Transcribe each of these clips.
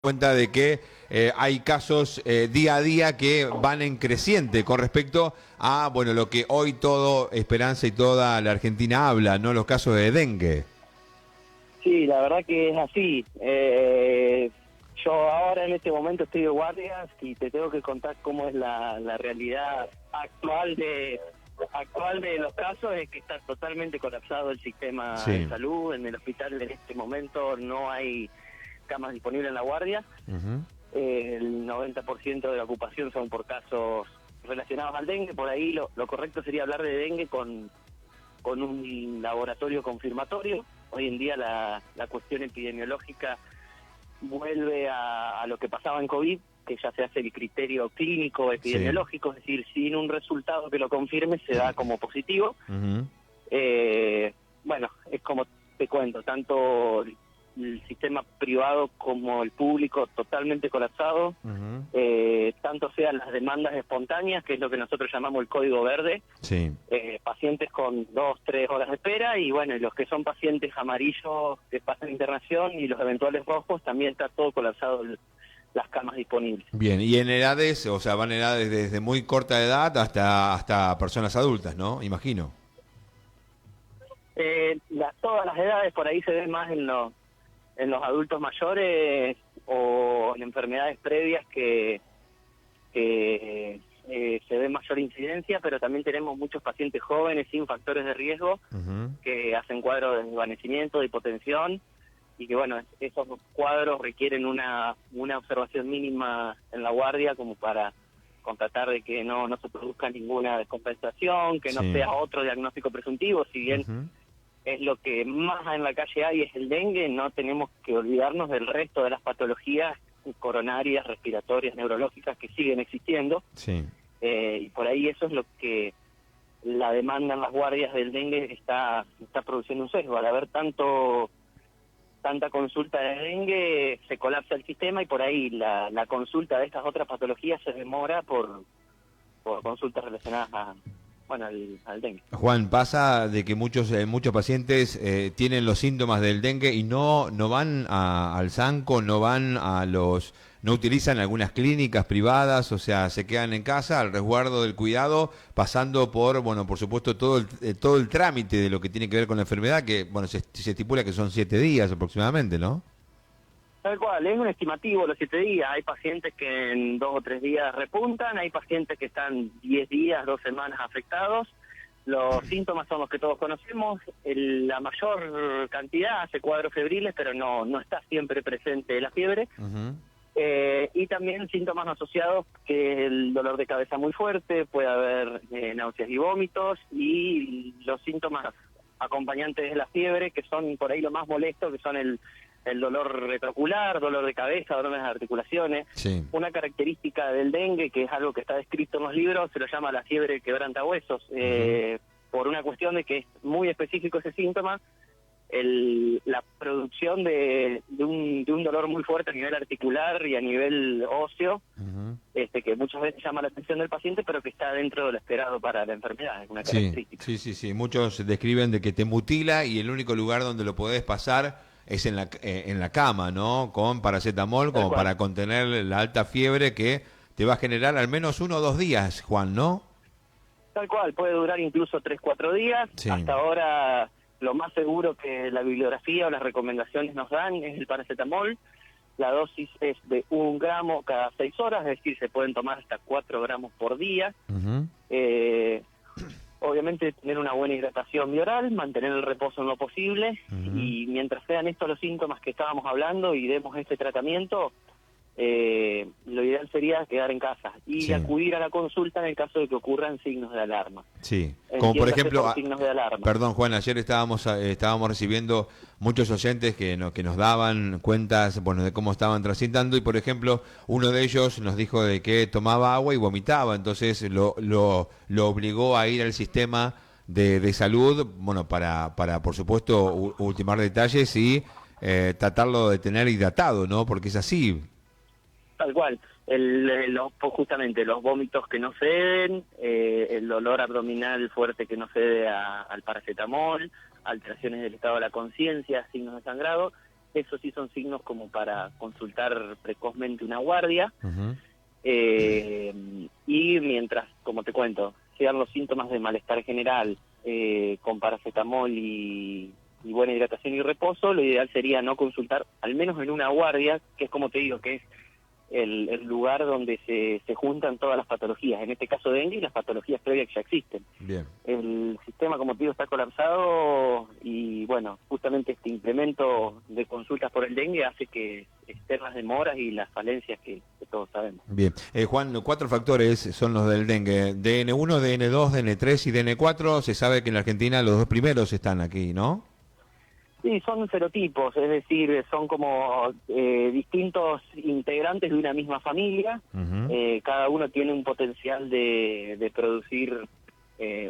Cuenta de que hay casos día a día que van en creciente con respecto a bueno lo que hoy todo Esperanza y toda la Argentina habla, ¿no? Los casos de dengue. Sí, la verdad que es así. Yo ahora en este momento estoy de guardias y te tengo que contar cómo es la realidad actual de los casos. Es que está totalmente colapsado el sistema de Sí. salud. En el hospital en este momento no hay camas disponibles en la guardia. Ujú. El 90% de la ocupación son por casos relacionados al dengue. Por ahí lo correcto sería hablar de dengue con un laboratorio confirmatorio. Hoy en día la cuestión epidemiológica vuelve a lo que pasaba en COVID, que ya se hace el criterio clínico Sí. epidemiológico, es decir, sin un resultado que lo confirme se da como positivo. Ujú. Bueno, es como te cuento, tanto el sistema privado como el público totalmente colapsado, Ujú. tanto sean las demandas espontáneas, que es lo que nosotros llamamos el código verde, Sí. pacientes con 2, 3 horas de espera, y bueno, y los que son pacientes amarillos que pasan internación y los eventuales rojos, también está todo colapsado las camas disponibles. Bien, y en edades, o sea, van edades desde muy corta edad hasta personas adultas, ¿no? Imagino. Todas las edades, por ahí se ve más en los adultos mayores o en enfermedades previas que se ve mayor incidencia, pero también tenemos muchos pacientes jóvenes sin factores de riesgo Ujú. que hacen cuadros de desvanecimiento, de hipotensión, y que bueno, esos cuadros requieren una observación mínima en la guardia como para constatar de que no se produzca ninguna descompensación, que no Sí. sea otro diagnóstico presuntivo. Si bien Ujú. es lo que más en la calle hay es el dengue, no tenemos que olvidarnos del resto de las patologías coronarias, respiratorias, neurológicas que siguen existiendo, Sí. y por ahí eso es lo que la demanda en las guardias del dengue está produciendo un sesgo. Al haber tanta consulta de dengue, se colapsa el sistema y por ahí la consulta de estas otras patologías se demora por consultas relacionadas al dengue. Juan, pasa de que muchos pacientes tienen los síntomas del dengue y no van al Sanco, no utilizan algunas clínicas privadas, o sea, se quedan en casa al resguardo del cuidado, pasando por, bueno, por supuesto, todo el trámite de lo que tiene que ver con la enfermedad, que, bueno, se estipula que son 7 días aproximadamente, ¿no? Tal cual, es un estimativo los 7 días. Hay pacientes que en 2 o 3 días repuntan, hay pacientes que están 10 días, 2 semanas afectados. Los síntomas son los que todos conocemos. La mayor cantidad hace cuadros febriles, pero no está siempre presente la fiebre. Ujú. Y también síntomas asociados, que es el dolor de cabeza muy fuerte, puede haber náuseas y vómitos, y los síntomas acompañantes de la fiebre, que son por ahí lo más molesto, que son el dolor retrocular, dolor de cabeza, dolor en las articulaciones. Sí. Una característica del dengue, que es algo que está descrito en los libros, se lo llama la fiebre quebrantahuesos, Ujú. por una cuestión de que es muy específico ese síntoma. La producción de un dolor muy fuerte a nivel articular y a nivel óseo, Ujú. que muchas veces llama la atención del paciente, pero que está dentro de lo esperado para la enfermedad, es una Sí, característica. sí, sí, sí. Muchos describen de que te mutila y el único lugar donde lo podés pasar es en la cama, ¿no? Con paracetamol Tal como cual. para contener la alta fiebre que te va a generar al menos 1 o 2 días, Juan, ¿no? Tal cual, puede durar incluso 3, 4 días. Sí. Hasta ahora lo más seguro que la bibliografía o las recomendaciones nos dan es el paracetamol. La dosis es de 1 gramo cada 6 horas, es decir, se pueden tomar hasta 4 gramos por día. Ujú. Eh, Obviamente tener una buena hidratación bioral, mantener el reposo en lo posible, Ujú. y mientras sean estos los síntomas que estábamos hablando y demos este tratamiento, lo ideal sería quedar en casa y Sí. acudir a la consulta en el caso de que ocurran signos de alarma. Sí, como por Entiéndase ejemplo, por signos de alarma. perdón Juan, ayer estábamos recibiendo muchos oyentes que nos daban cuentas, bueno, de cómo estaban transitando y por ejemplo, uno de ellos nos dijo de que tomaba agua y vomitaba, entonces lo obligó a ir al sistema de salud, bueno, para por supuesto ultimar detalles y tratarlo de tener hidratado, ¿no? Porque es así. Tal cual, justamente los vómitos que no ceden, el dolor abdominal fuerte que no cede al paracetamol, alteraciones del estado de la conciencia, signos de sangrado, esos sí son signos como para consultar precozmente una guardia. Ujú. Y mientras, como te cuento, sean los síntomas de malestar general, con paracetamol y buena hidratación y reposo, lo ideal sería no consultar, al menos en una guardia, que es como te digo, que es el lugar donde se juntan todas las patologías, en este caso dengue y las patologías previas que ya existen. Bien. El sistema, como te digo, está colapsado y, bueno, justamente este incremento de consultas por el dengue hace que estén las demoras y las falencias que todos sabemos. Bien. Juan, 4 factores son los del dengue. DN1, DN2, DN3 y DN4. Se sabe que en la Argentina los 2 primeros están aquí, ¿no? Sí, son serotipos, es decir, son como distintos integrantes de una misma familia. Ujú. Cada uno tiene un potencial de producir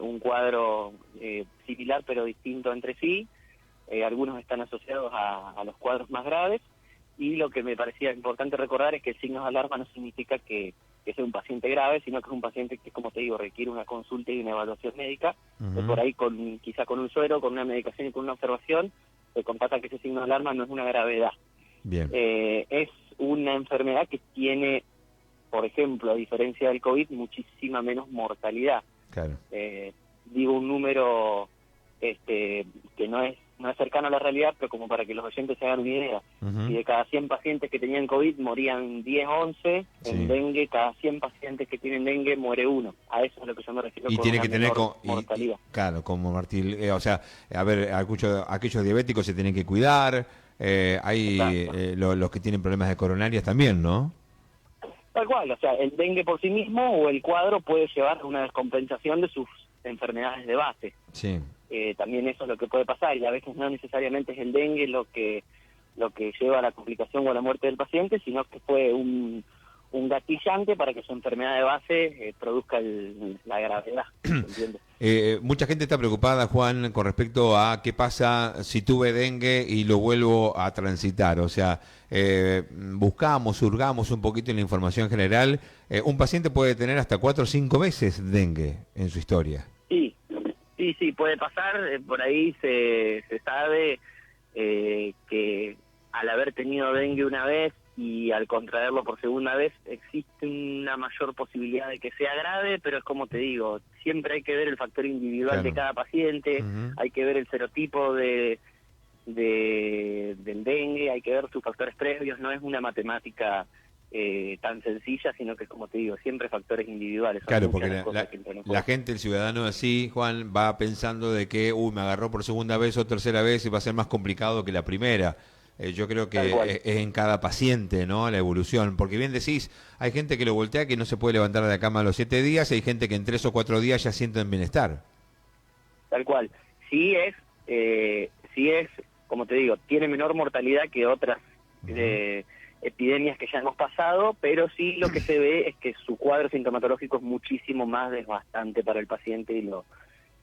un cuadro similar pero distinto entre sí. Algunos están asociados a los cuadros más graves, y lo que me parecía importante recordar es que el signo de alarma no significa que sea un paciente grave, sino que es un paciente que, como te digo, requiere una consulta y una evaluación médica. Ujú. Por ahí, quizá con un suero, con una medicación y con una observación, se constata que ese signo de alarma no es una gravedad. Bien. Es una enfermedad que tiene, por ejemplo, a diferencia del COVID, muchísima menos mortalidad. Claro. Digo un número que no es cercano a la realidad, pero como para que los oyentes se hagan una idea. Ujú. Si de cada 100 pacientes que tenían COVID morían 10, 11, Sí. en dengue, cada 100 pacientes que tienen dengue muere uno. A eso es a lo que yo me refiero Y con tiene una que tener menor mortalidad. claro, como Martín, o sea, a ver, aquellos diabéticos se tienen que cuidar, hay Exacto. los que tienen problemas de coronarias también, ¿no? Tal cual, o sea, el dengue por sí mismo o el cuadro puede llevar a una descompensación de sus enfermedades de base. Sí. También eso es lo que puede pasar, y a veces no necesariamente es el dengue lo que lleva a la complicación o a la muerte del paciente, sino que fue un gatillante para que su enfermedad de base produzca la gravedad, ¿entiendes? Mucha gente está preocupada, Juan, con respecto a qué pasa si tuve dengue y lo vuelvo a transitar. O sea, buscamos, hurgamos un poquito en la información general. Un paciente puede tener hasta 4 o 5 veces dengue en su historia. Sí, puede pasar. Por ahí se sabe que al haber tenido dengue una vez y al contraerlo por segunda vez, existe una mayor posibilidad de que sea grave, pero es como te digo, siempre hay que ver el factor individual Claro. de cada paciente, Ujú. hay que ver el serotipo del dengue, hay que ver sus factores previos, no es una matemática tan sencilla, sino que es como te digo, siempre factores individuales. Son Claro, muchas porque las cosas que entran en la juego. gente, el ciudadano así, Juan, va pensando de que, me agarró por segunda vez o tercera vez y va a ser más complicado que la primera. Yo creo Tal que cual. es en cada paciente, ¿no? La evolución. Porque bien decís, hay gente que lo voltea que no se puede levantar de la cama a los 7 días y hay gente que en 3 o 4 días ya sienten bienestar. Tal cual. Sí es, como te digo, tiene menor mortalidad que otras epidemias que ya hemos pasado, pero sí lo que se ve es que su cuadro sintomatológico es muchísimo más desgastante para el paciente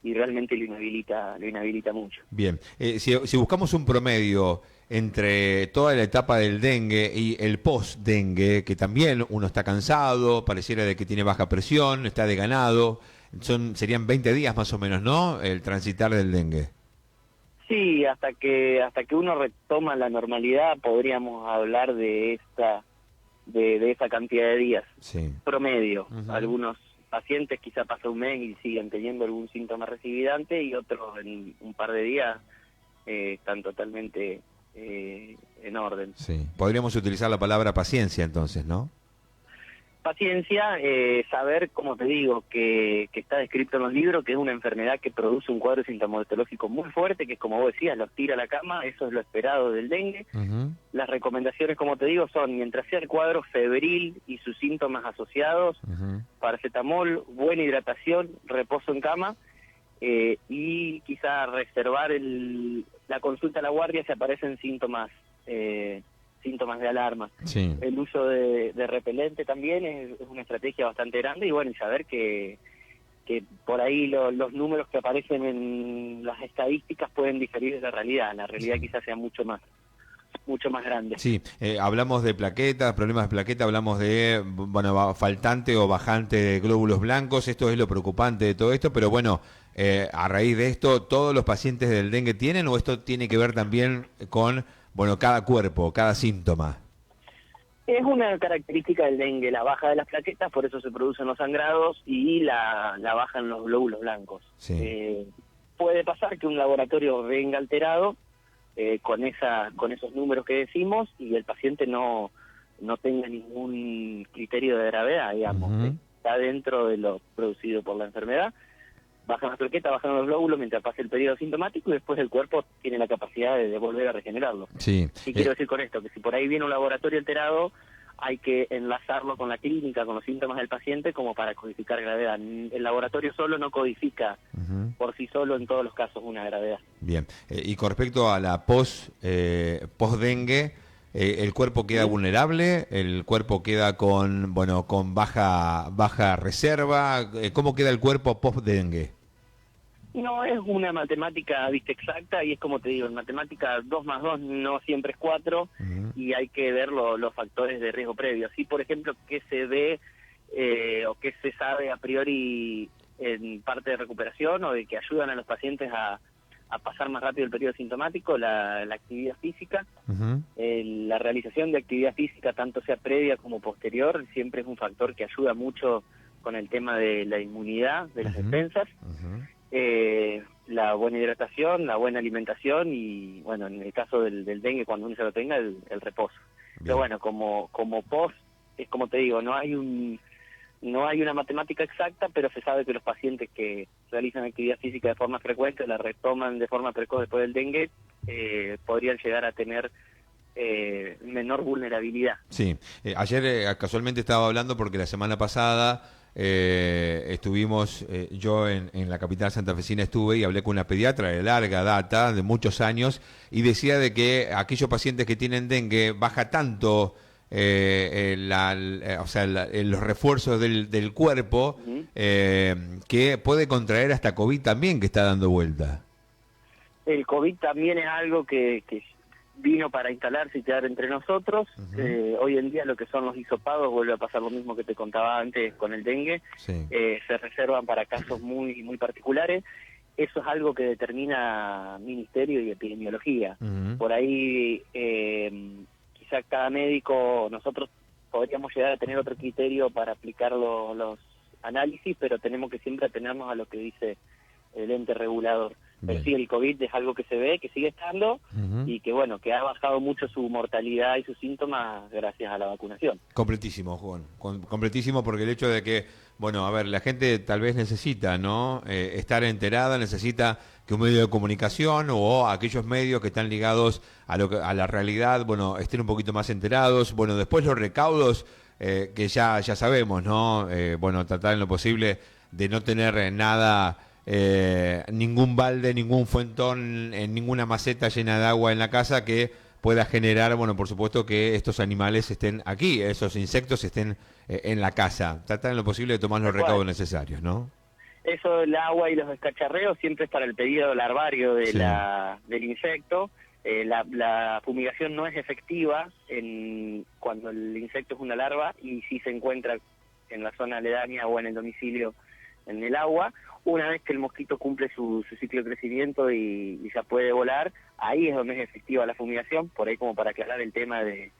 y realmente lo inhabilita mucho. Bien, si buscamos un promedio entre toda la etapa del dengue y el post-dengue, que también uno está cansado, pareciera de que tiene baja presión, está desganado, serían 20 días más o menos, ¿no? El transitar del dengue. Sí, hasta que uno retoma la normalidad podríamos hablar de esa cantidad de días Sí. promedio. Ujú. Algunos pacientes quizá pasa un mes y siguen teniendo algún síntoma recidivante, y otros en un par de días están totalmente en orden. Sí. Podríamos utilizar la palabra paciencia entonces, ¿no? Paciencia, saber, como te digo, que está descrito en los libros, que es una enfermedad que produce un cuadro sintomatológico muy fuerte, que es como vos decías, los tira a la cama, eso es lo esperado del dengue. Ujú. Las recomendaciones, como te digo, son, mientras sea el cuadro febril y sus síntomas asociados, Ujú. paracetamol, buena hidratación, reposo en cama, y quizá reservar la consulta a la guardia si aparecen síntomas de alarma. Sí. El uso de repelente también es una estrategia bastante grande, y bueno, y saber que por ahí los números que aparecen en las estadísticas pueden diferir de la realidad. La realidad Sí. quizás sea mucho más grande. Sí, hablamos de plaquetas, problemas de plaqueta, hablamos de, bueno, faltante o bajante de glóbulos blancos, esto es lo preocupante de todo esto, pero bueno, a raíz de esto, ¿todos los pacientes del dengue tienen o esto tiene que ver también con bueno, cada cuerpo, cada síntoma. Es una característica del dengue, la baja de las plaquetas, por eso se producen los sangrados, y la baja en los glóbulos blancos. Sí. Puede pasar que un laboratorio venga alterado con esos números que decimos y el paciente no tenga ningún criterio de gravedad, digamos. Está dentro de lo producido por la enfermedad. Bajan las plaquetas, bajan los glóbulos mientras pasa el periodo sintomático y después el cuerpo tiene la capacidad de volver a regenerarlo. Sí. Y quiero decir con esto, que si por ahí viene un laboratorio alterado, hay que enlazarlo con la clínica, con los síntomas del paciente, como para codificar gravedad. El laboratorio solo no codifica por sí solo en todos los casos una gravedad. Bien. Y con respecto a la post-dengue, ¿el cuerpo queda vulnerable? ¿El cuerpo queda con baja reserva? ¿Cómo queda el cuerpo post-dengue? No es una matemática, exacta, y es como te digo, en matemática 2 más 2 no siempre es 4, y hay que ver los factores de riesgo previo. Así, por ejemplo, qué se ve o qué se sabe a priori en parte de recuperación o de que ayudan a los pacientes a pasar más rápido el periodo sintomático, la actividad física. La realización de actividad física, tanto sea previa como posterior, siempre es un factor que ayuda mucho con el tema de la inmunidad, de las defensas. La buena hidratación, la buena alimentación y, bueno, en el caso del dengue, cuando uno se lo tenga, el reposo. Bien. Pero bueno, como post, es como te digo, no hay una matemática exacta, pero se sabe que los pacientes que realizan actividad física de forma frecuente, la retoman de forma precoz después del dengue, podrían llegar a tener menor vulnerabilidad. Sí, ayer casualmente estaba hablando porque la semana pasada estuvimos, yo en la capital santafesina estuve y hablé con una pediatra de larga data, de muchos años, y decía de que aquellos pacientes que tienen dengue baja tanto los refuerzos del cuerpo que puede contraer hasta COVID también, que está dando vuelta. El COVID también es algo que vino para instalarse y quedar entre nosotros. Hoy en día lo que son los hisopados, vuelve a pasar lo mismo que te contaba antes con el dengue. Sí. Se reservan para casos muy muy particulares. Eso es algo que determina Ministerio y Epidemiología. Por ahí quizá cada médico, nosotros podríamos llegar a tener otro criterio para aplicar los análisis, pero tenemos que siempre atenernos a lo que dice el ente regulador. Pero sí, el COVID es algo que se ve, que sigue estando y que, bueno, que ha bajado mucho su mortalidad y sus síntomas gracias a la vacunación. Completísimo, Juan. Completísimo, porque el hecho de que, bueno, a ver, la gente tal vez necesita, ¿no? Estar enterada, necesita que un medio de comunicación o aquellos medios que están ligados a la realidad, bueno, estén un poquito más enterados. Bueno, después los recaudos que ya sabemos, ¿no? Bueno, tratar en lo posible de no tener nada... ningún balde, ningún fuentón, ninguna maceta llena de agua en la casa que pueda generar, bueno, por supuesto que estos animales estén aquí, esos insectos estén en la casa. Tratar en lo posible de tomar los recaudos necesarios, ¿no? Eso, el agua y los descacharreos siempre es para el periodo larvario del insecto. La fumigación no es efectiva cuando el insecto es una larva y si se encuentra en la zona aledaña o en el domicilio en el agua. Una vez que el mosquito cumple su ciclo de crecimiento y ya puede volar, ahí es donde es efectiva la fumigación, por ahí como para aclarar el tema de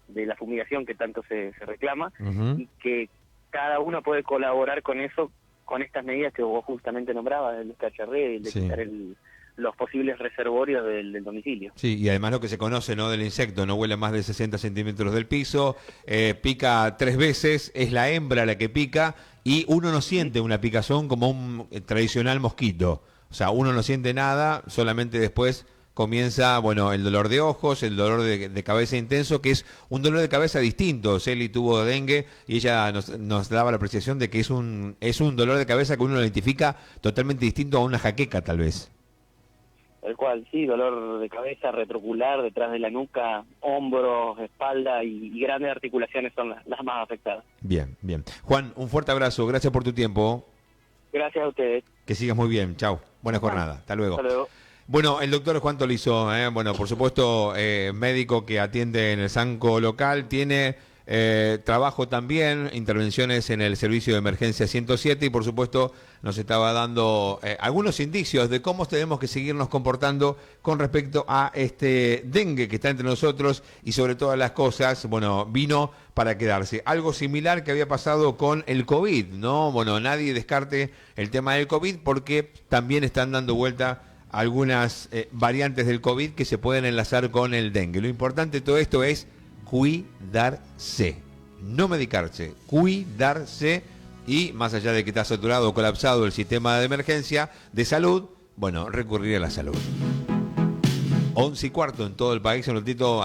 la fumigación que tanto se reclama, y que cada uno puede colaborar con eso, con estas medidas que vos justamente nombrabas, del descacharreo y de quitar los posibles reservorios del domicilio. Sí, y además lo que se conoce, ¿no?, del insecto, no huele más de 60 centímetros del piso, pica 3 veces, es la hembra la que pica, y uno no siente una picazón como un tradicional mosquito. O sea, uno no siente nada, solamente después comienza, bueno, el dolor de ojos, el dolor de cabeza intenso, que es un dolor de cabeza distinto. Celi tuvo dengue y ella nos daba la apreciación de que es un dolor de cabeza que uno lo identifica totalmente distinto a una jaqueca, tal vez. El cual, sí, dolor de cabeza, retrocular, detrás de la nuca, hombros, espalda y grandes articulaciones son las más afectadas. Bien, bien. Juan, un fuerte abrazo, gracias por tu tiempo. Gracias a ustedes. Que sigas muy bien, chau. Buena jornada, hasta luego. Hasta luego. Bueno, el doctor Juan Tolizó, bueno, por supuesto, médico que atiende en el Sanco local, tiene trabajo también, intervenciones en el servicio de emergencia 107 y por supuesto nos estaba dando algunos indicios de cómo tenemos que seguirnos comportando con respecto a este dengue que está entre nosotros y sobre todas las cosas, bueno, vino para quedarse. Algo similar que había pasado con el COVID, ¿no? Bueno, nadie descarte el tema del COVID porque también están dando vuelta algunas variantes del COVID que se pueden enlazar con el dengue. Lo importante de todo esto es cuidarse, no medicarse, cuidarse y más allá de que está saturado o colapsado el sistema de emergencia de salud, bueno, recurrir a la salud. 11:15 en todo el país, un ratito.